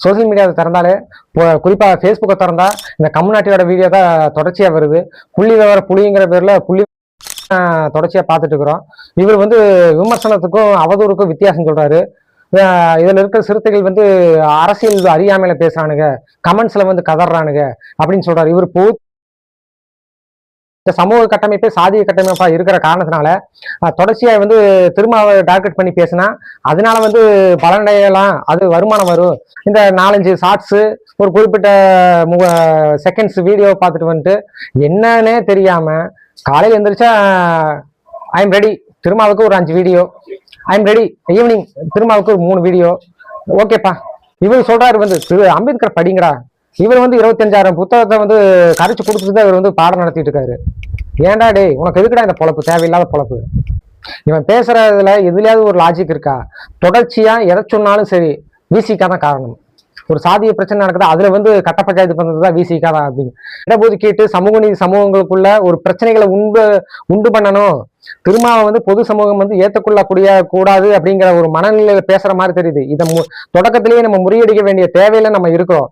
Social மீடியாவை திறந்தாலே குறிப்பாக ஃபேஸ்புக்கை திறந்தா இந்த கம்யூனிட்டியோட வீடியோ தான் தொடர்ச்சியாக வருது. புள்ளி விவர புலிங்கிற பேரில் புள்ளி தொடர்ச்சியாக பார்த்துட்டு இருக்கிறோம். இவர் வந்து விமர்சனத்துக்கும் அவதூறுக்கும் வித்தியாசம் சொல்றாரு. இதில் இருக்கிற சிறுத்தைகள் அரசியல் அறியாமையில பேசுறானுங்க, கமெண்ட்ஸ்ல கதறானுங்க அப்படின்னு சொல்றாரு. இவர் இந்த சமூக கட்டமைப்பே சாதிய கட்டமைப்பா இருக்கிற காரணத்தினால தொடர்ச்சியா திருமாவை டார்கெட் பண்ணி பேசினா அதனால பலனடையலாம், அது வருமானம் வரும். இந்த 4-5 ஷார்ட்ஸ் ஒரு குறிப்பிட்ட செகண்ட்ஸ் வீடியோ பார்த்துட்டு என்னன்னே தெரியாம காலையில் எந்திரிச்சா ஐ எம் ரெடி திருமாவுக்கு ஒரு 5 video, I am ready evening திருமாவுக்கு ஒரு 3 வீடியோ. ஓகேப்பா, இவர் சொல்றாரு திரு அம்பேத்கர் படிங்கடா. இவர் 25,000 புத்தகத்தை கரைச்சு கொடுத்துட்டு தான் இவர் பாடம் நடத்திட்டு இருக்காரு. ஏன்டா டே, உனக்கு எதுக்குடா இந்த பொழப்பு, தேவையில்லாத பொழப்பு? இவன் பேசுறதுல எதுலயாவது ஒரு லாஜிக் இருக்கா? தொடர்ச்சியா எதை சொன்னாலும் சரி விசிகா தான் காரணம். ஒரு சாதிய பிரச்சனை நடக்குது, அதுல கட்ட பஞ்சாயத்து பண்றதுதான் விசிகா தான் அப்படின்னு இடஒதுக்கீட்டு சமூக நீதி சமூகங்களுக்குள்ள ஒரு பிரச்சனைகளை உண்டு பண்ணணும். திருமாவை பொது சமூகம் ஏற்றுக்கொள்ளக்கூடிய கூடாது அப்படிங்கிற ஒரு மனநிலையில பேசுற மாதிரி தெரியுது. இதை தொடக்கத்திலேயே நம்ம முறியடிக்க வேண்டிய தேவையில நம்ம இருக்கிறோம்.